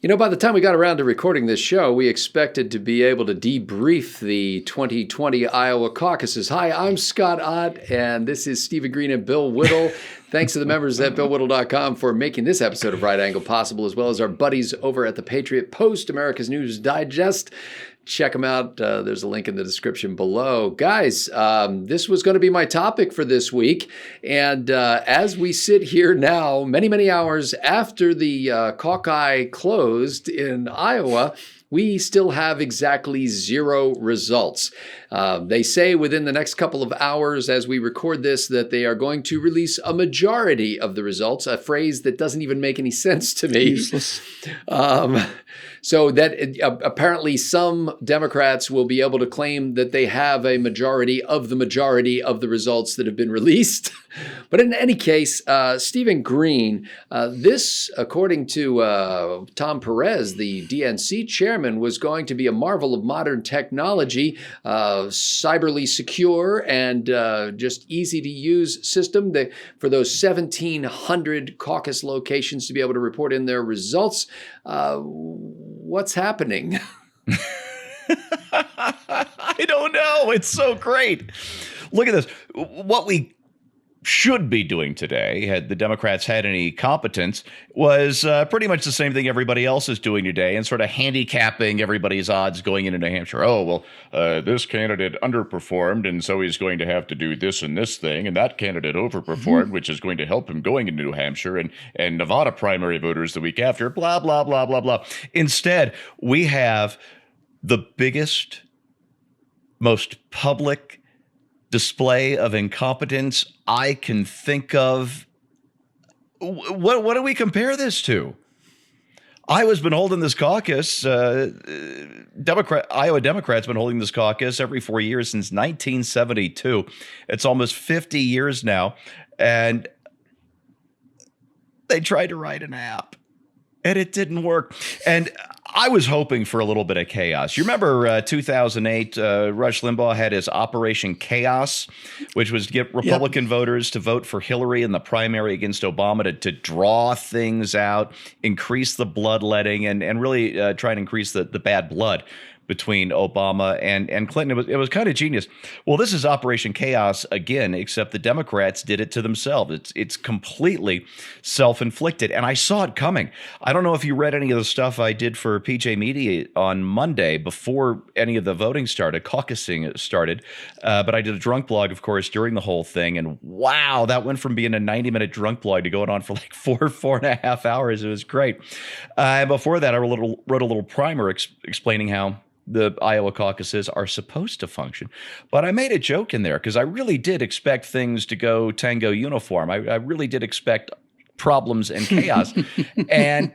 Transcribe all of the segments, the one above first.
By the time we got around to recording this show, we expected to be able to debrief the 2020 Iowa caucuses. Hi, I'm Scott Ott, and this is Stephen Green and Bill Whittle. Thanks to the members at BillWhittle.com for making this episode of Right Angle possible, as well as our buddies over at the Patriot Post, America's News Digest. Check them out. There's a link in the description below. Guys, this was going to be my topic for this week. And as we sit here now, many, many hours after the caucus closed in Iowa, we still have exactly zero results. They say within the next couple of hours as we record this that they are going to release a majority of the results, a phrase that doesn't even make any sense to me. Useless. So that apparently some Democrats will be able to claim that they have a majority of the results that have been released. But in any case, Stephen Green, this, according to Tom Perez, the DNC chairman, was going to be a marvel of modern technology, cyberly secure and just easy to use system for those 1,700 caucus locations to be able to report in their results. What's happening? I don't know. It's so great. Look at this. What we should be doing today, had the Democrats had any competence, was pretty much the same thing everybody else is doing today and sort of handicapping everybody's odds going into New Hampshire. Oh, well, this candidate underperformed, and so he's going to have to do this and this thing, and that candidate overperformed, which is going to help him going into New Hampshire and Nevada primary voters the week after, blah, blah, blah, blah, blah. Instead, we have the biggest, most public display of incompetence I can think of. What do we compare this to? Iowa's been holding this caucus. Iowa Democrats been holding this caucus every 4 years since 1972. It's almost 50 years now, and they tried to write an app, and it didn't work. And I was hoping for a little bit of chaos. You remember 2008, Rush Limbaugh had his Operation Chaos, which was to get Republican voters to vote for Hillary in the primary against Obama to draw things out, increase the bloodletting, and really try and increase the bad blood between Obama and Clinton. It was kind of genius. Well, this is Operation Chaos again, except the Democrats did it to themselves. It's completely self-inflicted, and I saw it coming. I don't know if you read any of the stuff I did for PJ Media on Monday before any of the voting started, caucusing started, but I did a drunk blog, of course, during the whole thing, and wow, that went from being a 90-minute drunk blog to going on for like 4.5 hours. It was great. And before that, I wrote a little primer explaining how the Iowa caucuses are supposed to function. But I made a joke in there because I really did expect things to go tango uniform. I really did expect problems and chaos. And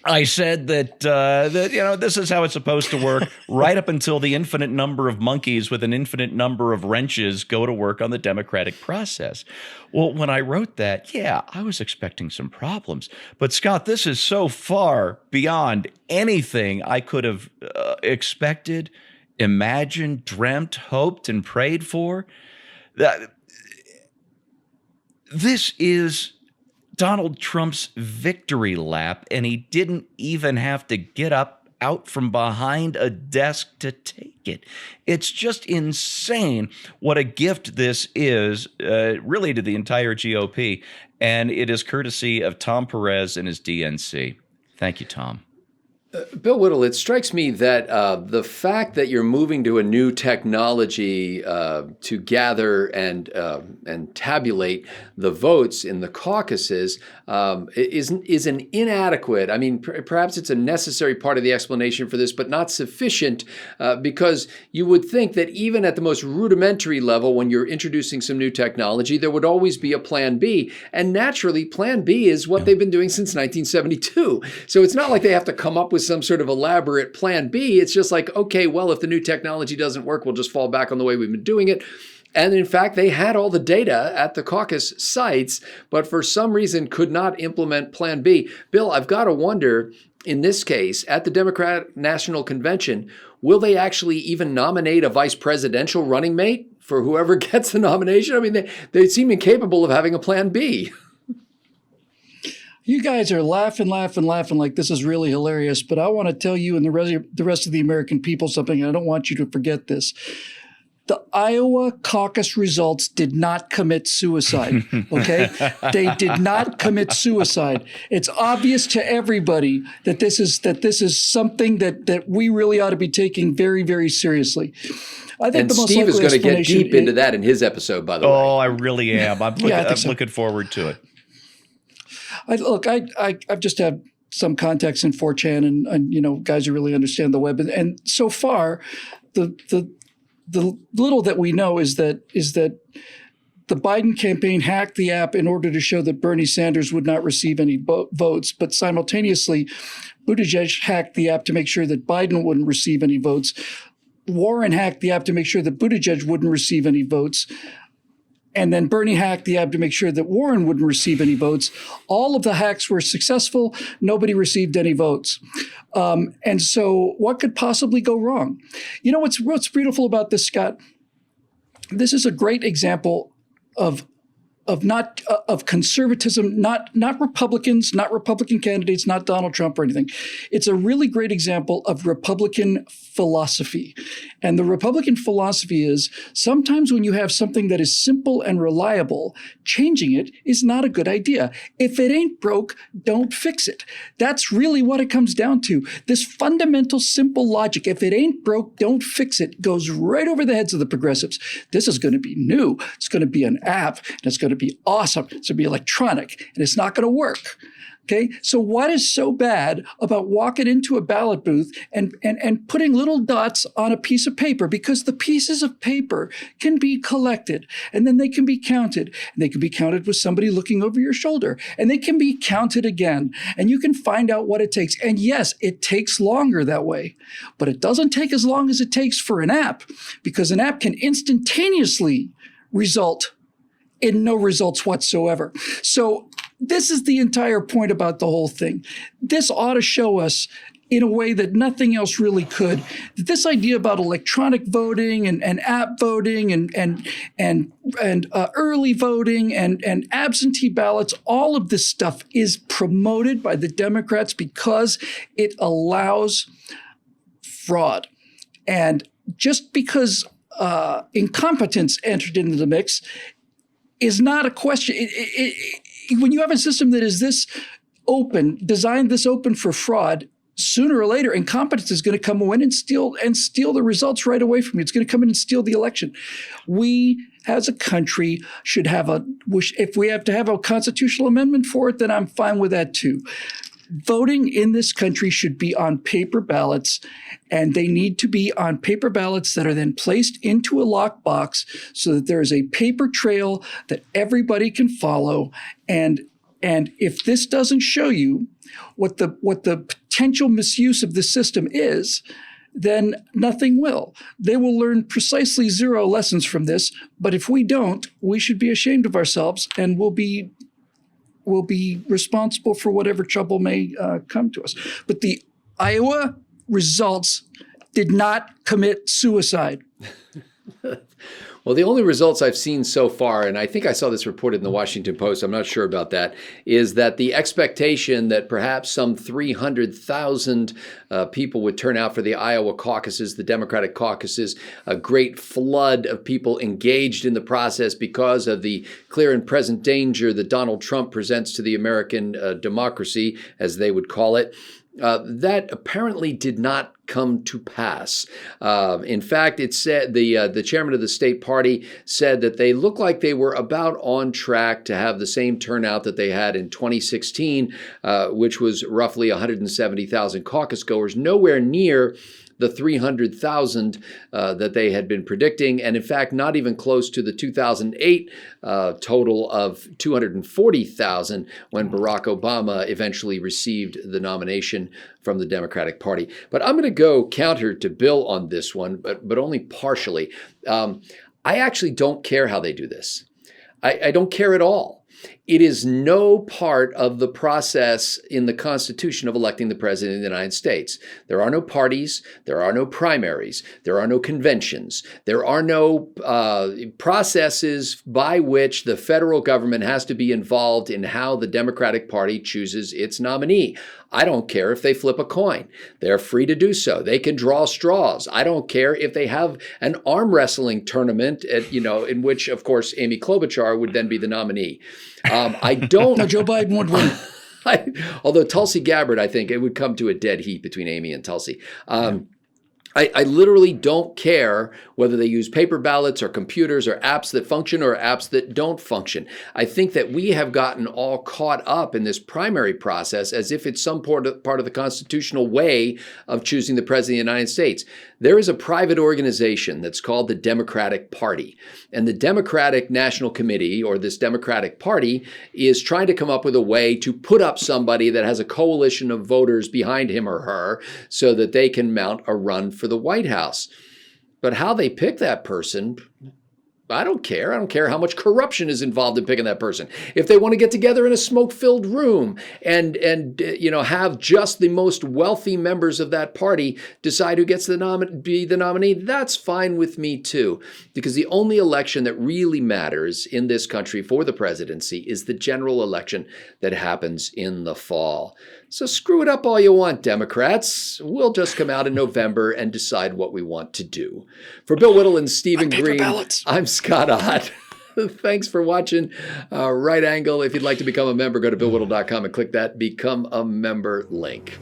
I said that this is how it's supposed to work right up until the infinite number of monkeys with an infinite number of wrenches go to work on the democratic process. Well, when I wrote that, I was expecting some problems. But Scott, this is so far beyond anything I could have expected, imagined, dreamt, hoped, and prayed for. This is Donald Trump's victory lap, and he didn't even have to get out from behind a desk to take it. It's just insane what a gift this is, really, to the entire GOP, and it is courtesy of Tom Perez and his DNC. Thank you, Tom. Bill Whittle, it strikes me that the fact that you're moving to a new technology to gather and tabulate the votes in the caucuses is an inadequate. I mean, perhaps it's a necessary part of the explanation for this, but not sufficient because you would think that even at the most rudimentary level, when you're introducing some new technology, there would always be a plan B. And naturally, plan B is what they've been doing since 1972. So it's not like they have to come up with some sort of elaborate plan B. It's just like, okay, well, if the new technology doesn't work, we'll just fall back on the way we've been doing it. And in fact, they had all the data at the caucus sites, but for some reason could not implement Plan B. Bill, I've got to wonder, in this case, at the Democratic National Convention, will they actually even nominate a vice presidential running mate for whoever gets the nomination? I mean, they seem incapable of having a Plan B. You guys are laughing like this is really hilarious, but I want to tell you and the rest of the American people something. I don't want you to forget this. The Iowa caucus results did not commit suicide, okay? They did not commit suicide. It's obvious to everybody that this is something that we really ought to be taking very, very seriously. I think and the most Steve is likely going to get explanation deep into that in his episode, by the way. Oh, I really am. I'm so. looking forward to it. I've just had some contacts in 4chan and guys who really understand the web. And so far, the little that we know is that the Biden campaign hacked the app in order to show that Bernie Sanders would not receive any votes, but simultaneously, Buttigieg hacked the app to make sure that Biden wouldn't receive any votes. Warren hacked the app to make sure that Buttigieg wouldn't receive any votes. And then Bernie hacked the app to make sure that Warren wouldn't receive any votes. All of the hacks were successful. Nobody received any votes. And so what could possibly go wrong? You know what's beautiful about this, Scott? This is a great example of conservatism, not Republicans, not Republican candidates, not Donald Trump or anything. It's a really great example of Republican philosophy. And the Republican philosophy is sometimes when you have something that is simple and reliable, changing it is not a good idea. If it ain't broke, don't fix it. That's really what it comes down to. This fundamental simple logic, if it ain't broke, don't fix it, goes right over the heads of the progressives. This is going to be new. It's going to be an app, and it's going to be awesome. It's going to be electronic, and it's not going to work. Okay, so what is so bad about walking into a ballot booth and putting little dots on a piece of paper? Because the pieces of paper can be collected and then they can be counted. And they can be counted with somebody looking over your shoulder. And they can be counted again. And you can find out what it takes. And yes, it takes longer that way. But it doesn't take as long as it takes for an app, because an app can instantaneously result in no results whatsoever. So this is the entire point about the whole thing. This ought to show us in a way that nothing else really could, that this idea about electronic voting and app voting and early voting and absentee ballots, all of this stuff is promoted by the Democrats because it allows fraud. And just because incompetence entered into the mix is not a question. When you have a system that is this open, designed this open for fraud, sooner or later, incompetence is going to come in and steal the results right away from you. It's going to come in and steal the election. We, as a country, should have if we have to have a constitutional amendment for it, then I'm fine with that too. Voting in this country should be on paper ballots, and they need to be on paper ballots that are then placed into a lockbox so that there is a paper trail that everybody can follow. And if this doesn't show you what the potential misuse of the system is, then nothing will. They will learn precisely zero lessons from this. But if we don't, we should be ashamed of ourselves, and we'll be responsible for whatever trouble may come to us. But the Iowa results did not commit suicide. Well, the only results I've seen so far, and I think I saw this reported in the Washington Post, I'm not sure about that, is that the expectation that perhaps some 300,000 people would turn out for the Iowa caucuses, the Democratic caucuses, a great flood of people engaged in the process because of the clear and present danger that Donald Trump presents to the American democracy, as they would call it. That apparently did not come to pass. In fact, it said the chairman of the state party said that they look like they were about on track to have the same turnout that they had in 2016, which was roughly 170,000 caucus goers, nowhere near the 300,000 that they had been predicting, and in fact, not even close to the 2008 total of 240,000 when Barack Obama eventually received the nomination from the Democratic Party. But I'm going to go counter to Bill on this one, but only partially. I actually don't care how they do this. I don't care at all. It is no part of the process in the Constitution of electing the President of the United States. There are no parties. There are no primaries. There are no conventions. There are no processes by which the federal government has to be involved in how the Democratic Party chooses its nominee. I don't care if they flip a coin. They're free to do so. They can draw straws. I don't care if they have an arm wrestling tournament, in which, of course, Amy Klobuchar would then be the nominee. I don't. No, Joe Biden would win. Although Tulsi Gabbard, I think it would come to a dead heat between Amy and Tulsi. I literally don't care whether they use paper ballots or computers or apps that function or apps that don't function. I think that we have gotten all caught up in this primary process as if it's some part of the constitutional way of choosing the President of the United States. There is a private organization that's called the Democratic Party. And the Democratic National Committee, or this Democratic Party, is trying to come up with a way to put up somebody that has a coalition of voters behind him or her so that they can mount a run for the White House. But how they pick that person, I don't care. I don't care how much corruption is involved in picking that person. If they want to get together in a smoke-filled room and have just the most wealthy members of that party decide who gets to be the nominee, that's fine with me too. Because the only election that really matters in this country for the presidency is the general election that happens in the fall. So screw it up all you want, Democrats. We'll just come out in November and decide what we want to do. For Bill Whittle and Stephen Green, ballots. I'm Scott Ott. Thanks for watching Right Angle. If you'd like to become a member, go to BillWhittle.com and click that Become a Member link.